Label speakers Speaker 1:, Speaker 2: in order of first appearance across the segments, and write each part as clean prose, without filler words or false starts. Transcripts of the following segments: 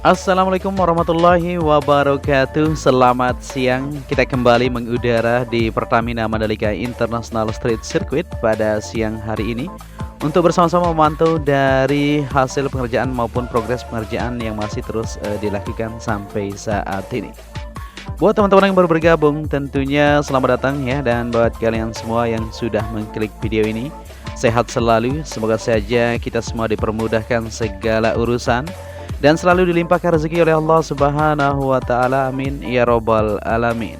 Speaker 1: Assalamualaikum warahmatullahi wabarakatuh. Selamat siang. Kita kembali mengudara di Pertamina Mandalika International Street Circuit pada siang hari ini untuk bersama-sama memantau dari hasil pengerjaan maupun progres pengerjaan yang masih terus dilakukan sampai saat ini. Buat teman-teman yang baru bergabung, tentunya selamat datang ya. Dan buat kalian semua yang sudah mengklik video ini, sehat selalu. Semoga saja kita semua dipermudahkan segala urusan dan selalu dilimpahkan rezeki oleh Allah Subhanahu wa taala. Amin ya robbal alamin.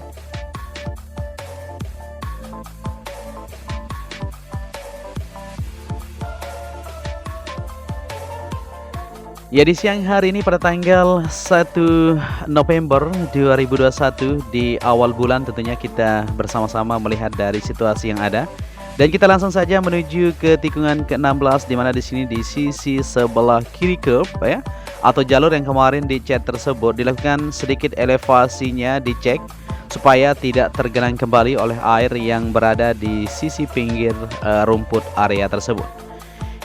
Speaker 1: Ya, di siang hari ini pada tanggal 1 November 2021 di awal bulan tentunya kita bersama-sama melihat dari situasi yang ada. Dan kita langsung saja menuju ke tikungan ke-16, di mana di sini di sisi sebelah kiri curb ya, atau jalur yang kemarin dicat tersebut dilakukan sedikit elevasinya dicek supaya tidak tergenang kembali oleh air yang berada di sisi pinggir rumput area tersebut.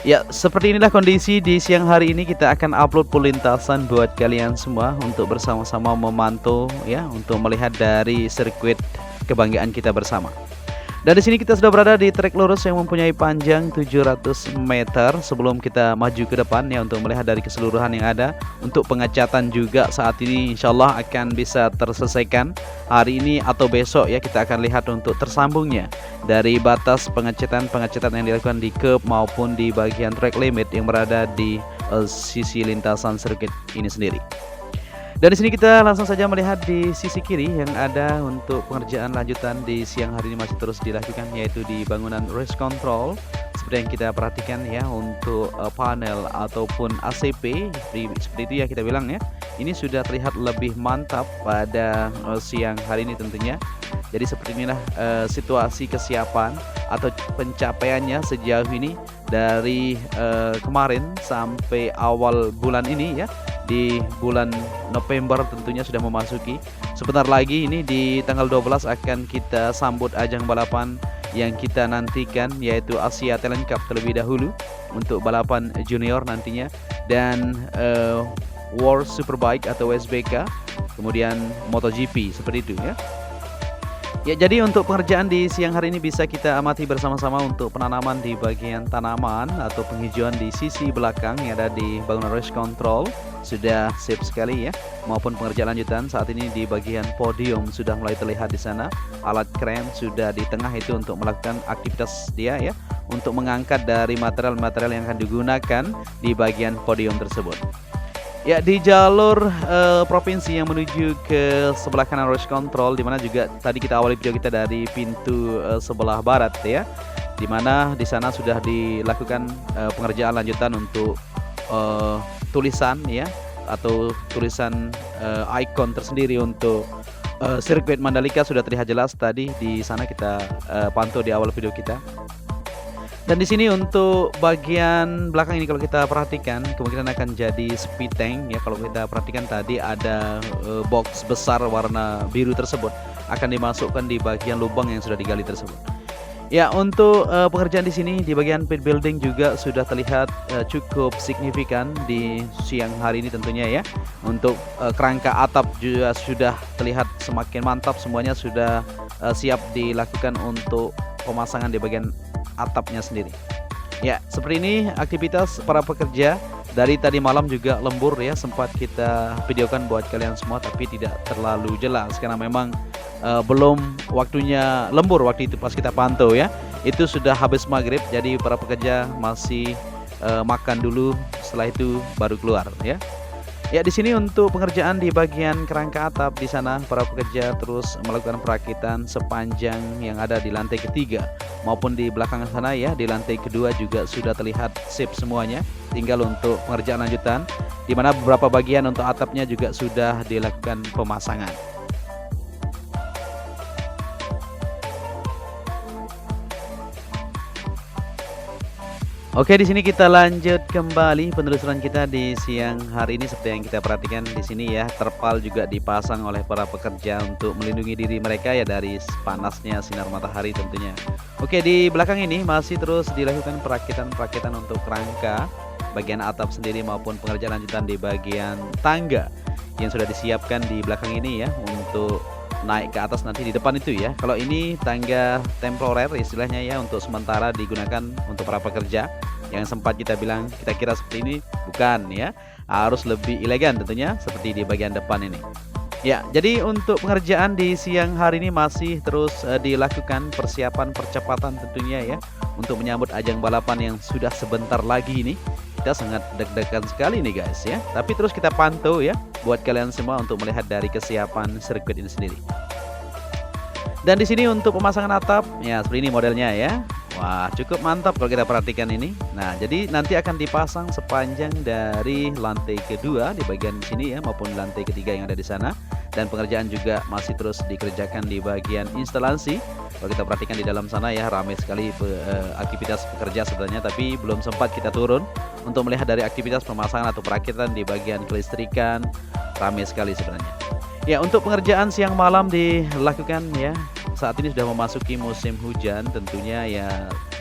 Speaker 1: Ya, seperti inilah kondisi di siang hari ini. Kita akan upload full lintasan buat kalian semua untuk bersama-sama memantau ya, untuk melihat dari sirkuit kebanggaan kita bersama. Dan di sini kita sudah berada di trek lurus yang mempunyai panjang 700 meter. Sebelum kita maju ke depan ya, untuk melihat dari keseluruhan yang ada, untuk pengecatan juga saat ini insya Allah akan bisa terselesaikan hari ini atau besok ya. Kita akan lihat untuk tersambungnya dari batas pengecatan yang dilakukan di curb maupun di bagian track limit yang berada di sisi lintasan sirkuit ini sendiri. Dan di sini kita langsung saja melihat di sisi kiri yang ada untuk pengerjaan lanjutan di siang hari ini masih terus dilakukan, yaitu di bangunan race control. Seperti yang kita perhatikan ya, untuk panel ataupun ACP seperti itu ya kita bilang ya. Ini sudah terlihat lebih mantap pada siang hari ini tentunya. Jadi seperti inilah situasi kesiapan atau pencapaiannya sejauh ini dari kemarin sampai awal bulan ini ya. Di bulan November tentunya sudah memasuki. Sebentar lagi ini di tanggal 12 akan kita sambut ajang balapan yang kita nantikan, yaitu Asia Talent Cup terlebih dahulu untuk balapan junior nantinya, dan World Superbike atau WSBK, kemudian MotoGP seperti itu ya. Ya, jadi untuk pengerjaan di siang hari ini bisa kita amati bersama-sama untuk penanaman di bagian tanaman atau penghijauan di sisi belakang yang ada di bangunan race control sudah sip sekali ya, maupun pengerjaan lanjutan saat ini di bagian podium sudah mulai terlihat di sana. Alat kren sudah di tengah itu untuk melakukan aktivitas dia ya, untuk mengangkat dari material-material yang akan digunakan di bagian podium tersebut. Ya, di jalur provinsi yang menuju ke sebelah kanan race control, dimana juga tadi kita awali video kita dari pintu sebelah barat ya, dimana di sana sudah dilakukan pengerjaan lanjutan untuk tulisan ya, atau tulisan ikon tersendiri untuk sirkuit Mandalika sudah terlihat jelas tadi di sana kita pantau di awal video kita. Dan di sini untuk bagian belakang ini kalau kita perhatikan kemungkinan akan jadi speed tank ya. Kalau kita perhatikan tadi ada box besar warna biru tersebut akan dimasukkan di bagian lubang yang sudah digali tersebut. Ya, untuk pekerjaan di sini di bagian pit building juga sudah terlihat cukup signifikan di siang hari ini tentunya ya. Untuk kerangka atap juga sudah terlihat semakin mantap, semuanya sudah siap dilakukan untuk pemasangan di bagian atapnya sendiri. Ya, seperti ini aktivitas para pekerja dari tadi malam juga lembur ya, sempat kita videokan buat kalian semua tapi tidak terlalu jelas karena memang belum waktunya lembur waktu itu pas kita pantau ya. Itu sudah habis maghrib, jadi para pekerja masih makan dulu, setelah itu baru keluar ya. Ya, di sini untuk pengerjaan di bagian kerangka atap di sana para pekerja terus melakukan perakitan sepanjang yang ada di lantai ketiga maupun di belakang sana ya, di lantai kedua juga sudah terlihat sip semuanya. Tinggal untuk pengerjaan lanjutan di mana beberapa bagian untuk atapnya juga sudah dilakukan pemasangan. Oke, di sini kita lanjut kembali penelusuran kita di siang hari ini. Seperti yang kita perhatikan di sini ya, terpal juga dipasang oleh para pekerja untuk melindungi diri mereka ya dari panasnya sinar matahari tentunya. Oke, di belakang ini masih terus dilakukan perakitan-perakitan untuk kerangka bagian atap sendiri maupun pengerjaan lanjutan di bagian tangga yang sudah disiapkan di belakang ini ya untuk naik ke atas nanti di depan itu ya. Kalau ini tangga temporer istilahnya ya, untuk sementara digunakan untuk para pekerja. Yang sempat kita bilang kita kira seperti ini, bukan ya, harus lebih elegan tentunya seperti di bagian depan ini. Ya, jadi untuk pengerjaan di siang hari ini masih terus dilakukan persiapan percepatan tentunya ya untuk menyambut ajang balapan yang sudah sebentar lagi ini. Kita sangat deg-degan sekali nih guys ya. Tapi terus kita pantau ya buat kalian semua untuk melihat dari kesiapan sirkuit ini sendiri. Dan di sini untuk pemasangan atap ya seperti ini modelnya ya. Wah, cukup mantap kalau kita perhatikan ini. Nah, jadi nanti akan dipasang sepanjang dari lantai kedua di bagian sini ya maupun lantai ketiga yang ada di sana. Dan pengerjaan juga masih terus dikerjakan di bagian instalasi. Kalau kita perhatikan di dalam sana ya, ramai sekali aktivitas pekerja sebenarnya, tapi belum sempat kita turun untuk melihat dari aktivitas pemasangan atau perakitan di bagian kelistrikan. Ramai sekali sebenarnya. Ya, untuk pengerjaan siang malam dilakukan ya. Saat ini sudah memasuki musim hujan tentunya ya,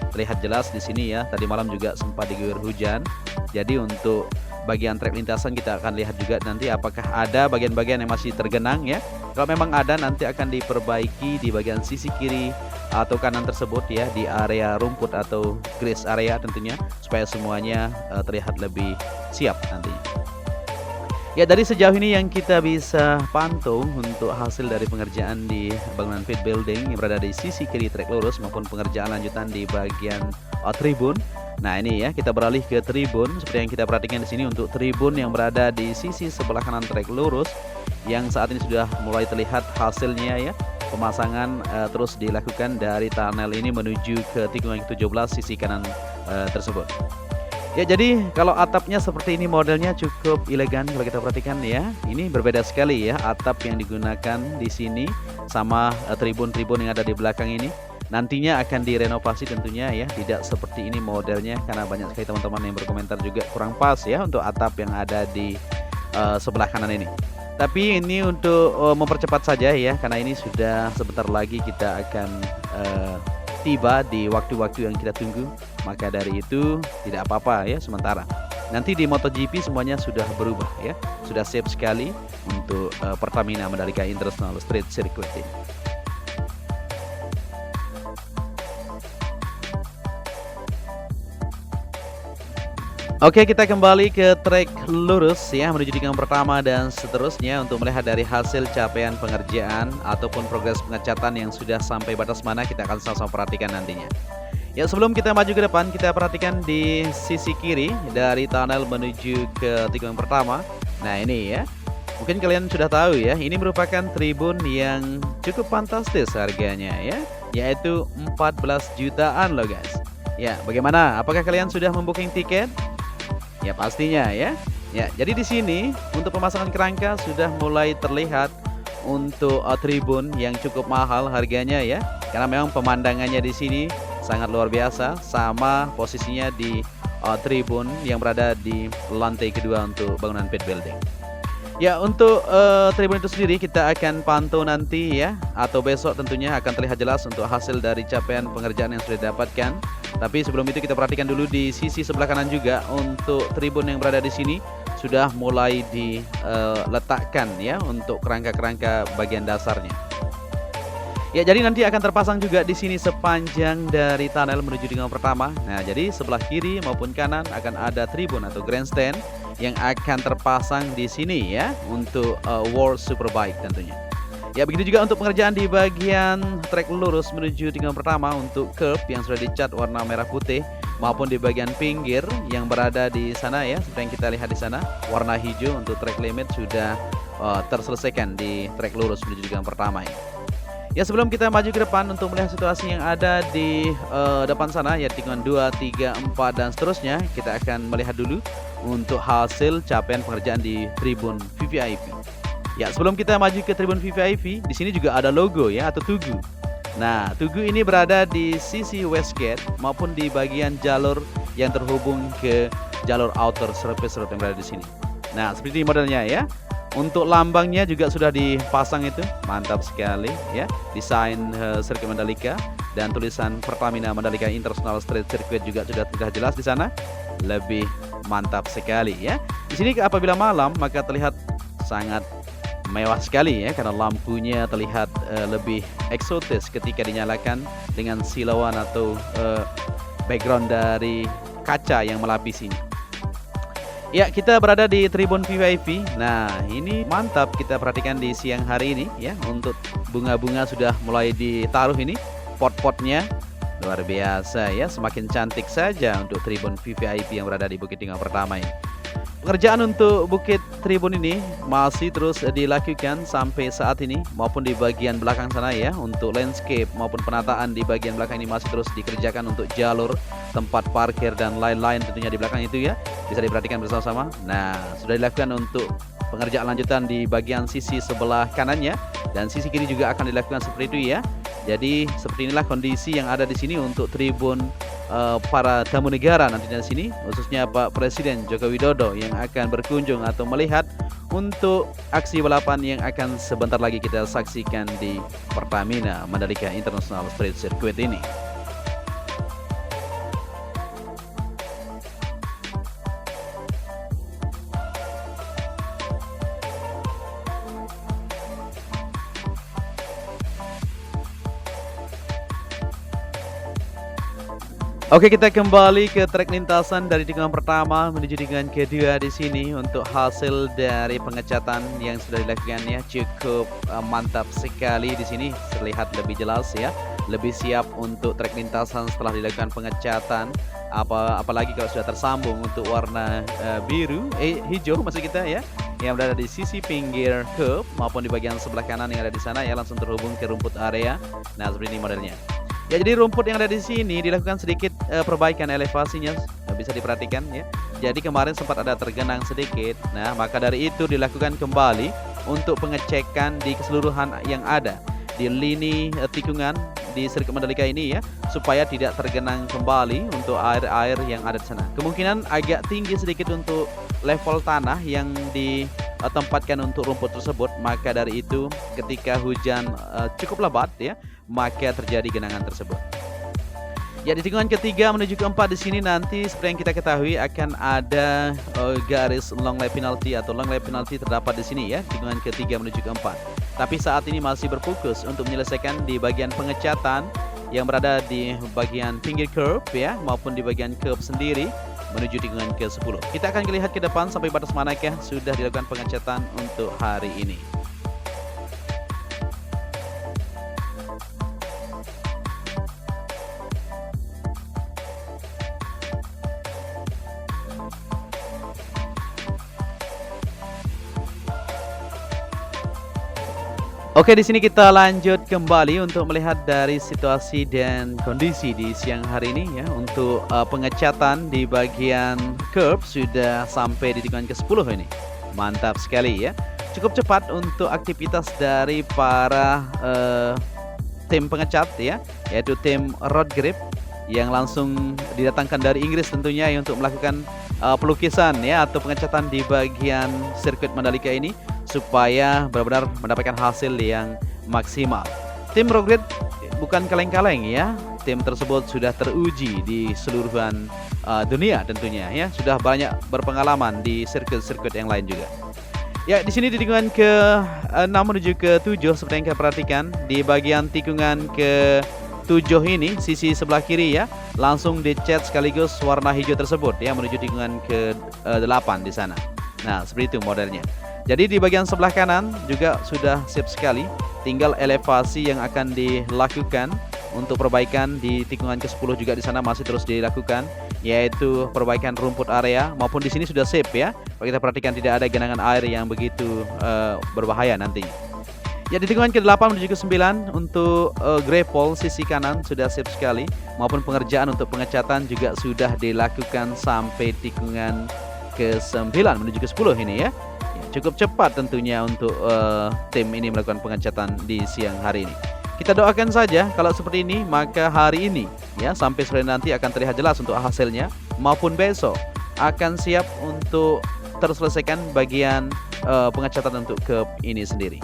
Speaker 1: terlihat jelas di sini ya. Tadi malam juga sempat diguyur hujan. Jadi untuk bagian trek lintasan kita akan lihat juga nanti apakah ada bagian-bagian yang masih tergenang ya. Kalau memang ada nanti akan diperbaiki di bagian sisi kiri atau kanan tersebut ya, di area rumput atau grass area tentunya, supaya semuanya terlihat lebih siap nantinya. Ya, dari sejauh ini yang kita bisa pantau untuk hasil dari pengerjaan di bangunan pit building yang berada di sisi kiri trek lurus maupun pengerjaan lanjutan di bagian tribun. Nah, ini ya, kita beralih ke tribun seperti yang kita perhatikan di sini untuk tribun yang berada di sisi sebelah kanan trek lurus yang saat ini sudah mulai terlihat hasilnya ya. Pemasangan terus dilakukan dari tunnel ini menuju ke tikungan 17 sisi kanan tersebut. Ya, jadi kalau atapnya seperti ini modelnya cukup elegan kalau kita perhatikan ya. Ini berbeda sekali ya atap yang digunakan di sini sama tribun-tribun yang ada di belakang ini. Nantinya akan direnovasi tentunya ya, tidak seperti ini modelnya karena banyak sekali teman-teman yang berkomentar juga kurang pas ya untuk atap yang ada di sebelah kanan ini. Tapi ini untuk mempercepat saja ya, karena ini sudah sebentar lagi kita akan tiba di waktu-waktu yang kita tunggu. Maka dari itu tidak apa-apa ya sementara. Nanti di MotoGP semuanya sudah berubah ya, sudah siap sekali untuk Pertamina Mandalika International Street Circuit ini. Oke, kita kembali ke trek lurus ya menuju tikungan pertama dan seterusnya untuk melihat dari hasil capaian pengerjaan ataupun progres pengecatan yang sudah sampai batas mana kita akan sama-sama perhatikan nantinya. Ya, sebelum kita maju ke depan, kita perhatikan di sisi kiri dari tunnel menuju ke tikungan pertama. Nah, ini ya. Mungkin kalian sudah tahu ya, ini merupakan tribun yang cukup fantastis harganya ya, yaitu 14 jutaan loh guys. Ya, bagaimana? Apakah kalian sudah membooking tiket? Ya, pastinya ya. Ya, jadi di sini untuk pemasangan kerangka sudah mulai terlihat untuk tribun yang cukup mahal harganya ya. Karena memang pemandangannya di sini sangat luar biasa, sama posisinya di tribun yang berada di lantai kedua untuk bangunan pit building. Ya, untuk tribun itu sendiri kita akan pantau nanti ya, atau besok tentunya akan terlihat jelas untuk hasil dari capaian pengerjaan yang sudah didapatkan. Tapi sebelum itu kita perhatikan dulu di sisi sebelah kanan juga untuk tribun yang berada di sini sudah mulai diletakkan ya untuk kerangka-kerangka bagian dasarnya. Ya, jadi nanti akan terpasang juga di sini sepanjang dari tunnel menuju tikungan pertama. Nah, jadi sebelah kiri maupun kanan akan ada tribun atau grandstand yang akan terpasang di sini ya untuk World Superbike tentunya. Ya, begitu juga untuk pengerjaan di bagian trek lurus menuju tikungan pertama untuk curb yang sudah dicat warna merah putih maupun di bagian pinggir yang berada di sana ya, seperti yang kita lihat di sana warna hijau untuk track limit sudah terselesaikan di trek lurus menuju tikungan pertama ini. Ya, sebelum kita maju ke depan untuk melihat situasi yang ada di depan sana ya, tikungan 2, 3, 4 dan seterusnya, kita akan melihat dulu untuk hasil capaian pengerjaan di tribun VVIP. Ya, sebelum kita maju ke tribun VVIP, di sini juga ada logo ya atau tugu. Nah, tugu ini berada di sisi west gate maupun di bagian jalur yang terhubung ke jalur outer surface road yang berada di sini. Nah, seperti ini modelnya ya. Untuk lambangnya juga sudah dipasang itu, mantap sekali ya. Desain sirkuit Mandalika dan tulisan Pertamina Mandalika International Street Circuit juga sudah jelas di sana. Lebih mantap sekali ya. Di sini apabila malam maka terlihat sangat mewah sekali ya, karena lampunya terlihat lebih eksotis ketika dinyalakan dengan silauan atau background dari kaca yang melapisinya. Ya, kita berada di tribun VIP. Nah, ini mantap kita perhatikan di siang hari ini ya. Untuk bunga-bunga sudah mulai ditaruh ini, pot-potnya luar biasa ya. Semakin cantik saja untuk tribun VIP yang berada di Bukit Tinggal pertama ini. Pengerjaan untuk Bukit Tribun ini masih terus dilakukan sampai saat ini, maupun di bagian belakang sana ya. Untuk landscape maupun penataan di bagian belakang ini masih terus dikerjakan untuk jalur, tempat parkir dan lain-lain tentunya di belakang itu ya. Bisa diperhatikan bersama-sama. Nah, sudah dilakukan untuk pengerjaan lanjutan di bagian sisi sebelah kanannya, dan sisi kiri juga akan dilakukan seperti itu ya. Jadi seperti inilah kondisi yang ada di sini untuk tribun para tamu negara nantinya di sini, khususnya Pak Presiden Joko Widodo yang akan berkunjung atau melihat untuk aksi balapan yang akan sebentar lagi kita saksikan di Pertamina Mandalika International Street Circuit ini. Oke, kita kembali ke trek lintasan dari tikungan pertama menuju tikungan kedua di sini. Untuk hasil dari pengecatan yang sudah dilakukan ya, cukup mantap sekali di sini, terlihat lebih jelas ya, lebih siap untuk trek lintasan setelah dilakukan pengecatan. Apalagi kalau sudah tersambung untuk warna hijau maksud kita ya, yang berada di sisi pinggir curb maupun di bagian sebelah kanan yang ada di sana ya, langsung terhubung ke rumput area. Nah, seperti ini modelnya. Ya, jadi rumput yang ada di sini dilakukan sedikit perbaikan elevasinya, bisa diperhatikan ya. Jadi kemarin sempat ada tergenang sedikit. Nah, maka dari itu dilakukan kembali untuk pengecekan di keseluruhan yang ada di lini tikungan di sirkuit Mandalika ini ya, supaya tidak tergenang kembali untuk air-air yang ada di sana. Kemungkinan agak tinggi sedikit untuk level tanah yang ditempatkan untuk rumput tersebut. Maka dari itu ketika hujan cukup lebat ya, maka terjadi genangan tersebut. Ya, di tikungan ketiga menuju keempat di sini nanti seperti yang kita ketahui akan ada garis long lap penalty atau long lap penalty terdapat di sini ya, tikungan ketiga menuju keempat. Tapi saat ini masih berfokus untuk menyelesaikan di bagian pengecatan yang berada di bagian pinggir curb ya, maupun di bagian curb sendiri menuju tikungan ke-10. Kita akan lihat ke depan sampai batas manakah sudah dilakukan pengecatan untuk hari ini. Oke, di sini kita lanjut kembali untuk melihat dari situasi dan kondisi di siang hari ini ya. Untuk pengecatan di bagian curb sudah sampai di tikungan ke-10 ini. Mantap sekali ya. Cukup cepat untuk aktivitas dari para tim pengecat ya, yaitu tim Road Grip yang langsung didatangkan dari Inggris tentunya ya, untuk melakukan pelukisan ya atau pengecatan di bagian sirkuit Mandalika ini, supaya benar-benar mendapatkan hasil yang maksimal. Tim Road Grip bukan kaleng-kaleng ya. Tim tersebut sudah teruji di seluruhan dunia tentunya ya. Sudah banyak berpengalaman di sirkuit-sirkuit yang lain juga. Ya, di sini di tikungan ke-6 menuju ke-7 seperti yang kita perhatikan, di bagian tikungan ke-7 ini sisi sebelah kiri ya, langsung dicat sekaligus warna hijau tersebut ya, menuju tikungan ke-8 di sana. Nah, seperti itu modelnya. Jadi di bagian sebelah kanan juga sudah siap sekali, tinggal elevasi yang akan dilakukan untuk perbaikan di tikungan ke-10 juga di sana masih terus dilakukan, yaitu perbaikan rumput area, maupun di sini sudah safe ya. Kalau kita perhatikan tidak ada genangan air yang begitu berbahaya nantinya. Ya, di tikungan ke-8 menuju ke-9 untuk gravel sisi kanan sudah siap sekali, maupun pengerjaan untuk pengecatan juga sudah dilakukan sampai tikungan ke-9 menuju ke-10 ini ya. Cukup cepat tentunya untuk tim ini melakukan pengecatan di siang hari ini. Kita doakan saja kalau seperti ini, maka hari ini ya sampai sore nanti akan terlihat jelas untuk hasilnya. maupun besok akan siap untuk terselesaikan bagian pengecatan untuk curb ini sendiri.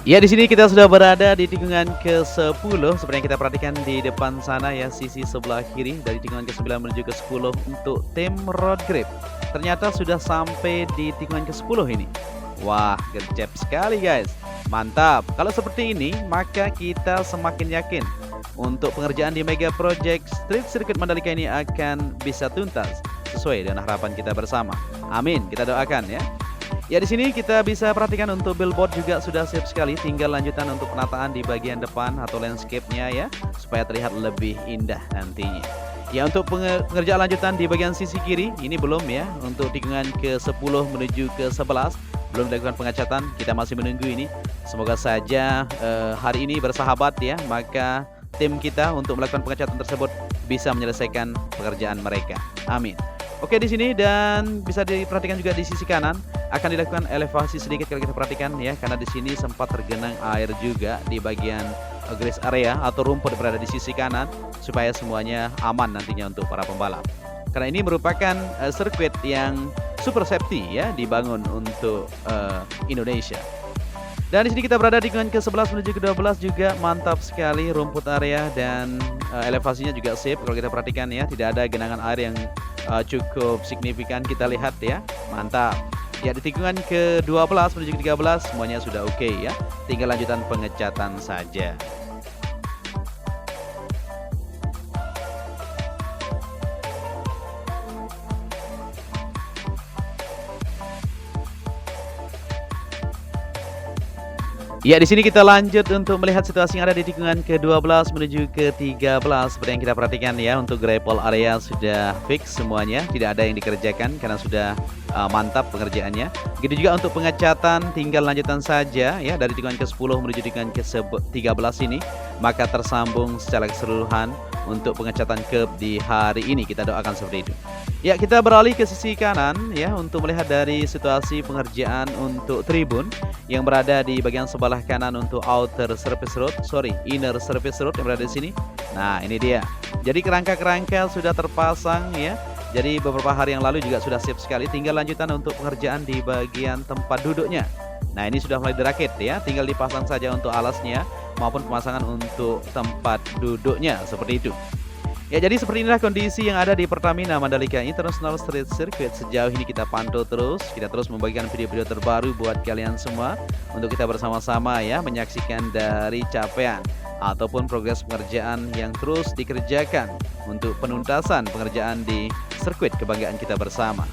Speaker 1: Ya, di sini kita sudah berada di tikungan ke-10. Seperti yang kita perhatikan di depan sana ya, sisi sebelah kiri dari tikungan ke-9 menuju ke-10 untuk tim road grip. Ternyata sudah sampai di tikungan ke-10 ini. Wah, gercep sekali guys. Mantap. Kalau seperti ini, maka kita semakin yakin untuk pengerjaan di Mega Project Street Circuit Mandalika ini akan bisa tuntas sesuai dengan harapan kita bersama. Amin, kita doakan ya. Ya, di sini kita bisa perhatikan untuk billboard juga sudah siap sekali, tinggal lanjutan untuk penataan di bagian depan atau landscape-nya ya, supaya terlihat lebih indah nantinya. Ya, untuk pengerjaan lanjutan di bagian sisi kiri ini belum ya, untuk tikungan ke-10 menuju ke-11 belum dilakukan pengecatan, kita masih menunggu ini. Semoga saja hari ini bersahabat ya, maka tim kita untuk melakukan pengecatan tersebut bisa menyelesaikan pekerjaan mereka. Amin. Oke, di sini dan bisa diperhatikan juga di sisi kanan akan dilakukan elevasi sedikit kalau kita perhatikan ya, karena di sini sempat tergenang air juga di bagian grass area atau rumput berada di sisi kanan supaya semuanya aman nantinya untuk para pembalap. Karena ini merupakan sirkuit yang super safety ya, dibangun untuk Indonesia. Dan di sini kita berada di tikungan ke-11 menuju ke-12 juga mantap sekali rumput area dan elevasinya juga safe kalau kita perhatikan ya, tidak ada genangan air yang cukup signifikan kita lihat ya. Mantap. Ya, di tikungan ke-12 menuju ke-13 semuanya sudah oke ya. Tinggal lanjutan pengecatan saja. Ya, di sini kita lanjut untuk melihat situasi yang ada di tikungan ke-12 menuju ke-13. Seperti yang kita perhatikan ya, untuk gravel area sudah fix semuanya, tidak ada yang dikerjakan karena sudah mantap pengerjaannya. Begitu juga untuk pengecatan, tinggal lanjutan saja ya, dari tikungan ke-10 menuju tikungan ke-13 ini, maka tersambung secara keseluruhan untuk pengecatan curb di hari ini. Kita doakan seperti itu. Ya, kita beralih ke sisi kanan ya untuk melihat dari situasi pengerjaan untuk tribun yang berada di bagian sebelah kanan untuk inner surface road yang berada di sini. Nah, ini dia. Jadi kerangka-kerangka sudah terpasang ya. Jadi beberapa hari yang lalu juga sudah siap sekali, tinggal lanjutan untuk pengerjaan di bagian tempat duduknya. Nah, ini sudah mulai dirakit ya, tinggal dipasang saja untuk alasnya maupun pemasangan untuk tempat duduknya seperti itu. Ya, jadi seperti inilah kondisi yang ada di Pertamina Mandalika International Street Circuit. Sejauh ini kita pantau terus, kita terus membagikan video-video terbaru buat kalian semua untuk kita bersama-sama ya, menyaksikan dari capaian ataupun progres pengerjaan yang terus dikerjakan untuk penuntasan pengerjaan di sirkuit kebanggaan kita bersama.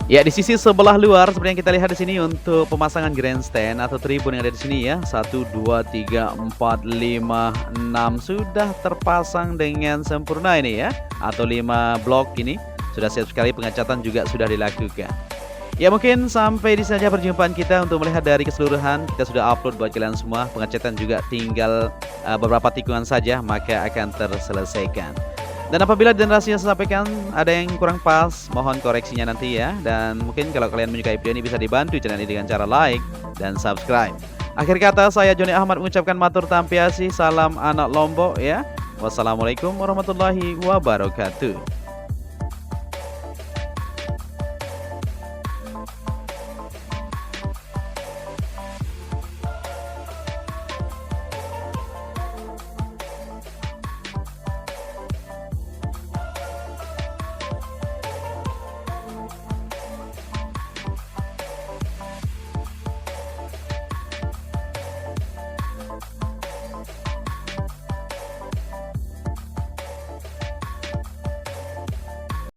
Speaker 1: Ya, di sisi sebelah luar seperti yang kita lihat di sini untuk pemasangan grandstand atau tribun yang ada di sini ya. 1 2 3 4 5 6 sudah terpasang dengan sempurna ini ya. Atau 5 blok ini sudah siap sekali, pengecatan juga sudah dilakukan. Ya, mungkin sampai di saja perjumpaan kita untuk melihat dari keseluruhan. Kita sudah upload buat kalian semua. Pengecatan juga tinggal beberapa tikungan saja maka akan terselesaikan. Dan apabila generasi yang saya sampaikan ada yang kurang pas, mohon koreksinya nanti ya. Dan mungkin kalau kalian menyukai video ini bisa dibantu channel ini dengan cara like dan subscribe. Akhir kata, saya Joni Ahmad mengucapkan matur tampiasi, salam anak Lombok ya. Wassalamualaikum warahmatullahi wabarakatuh.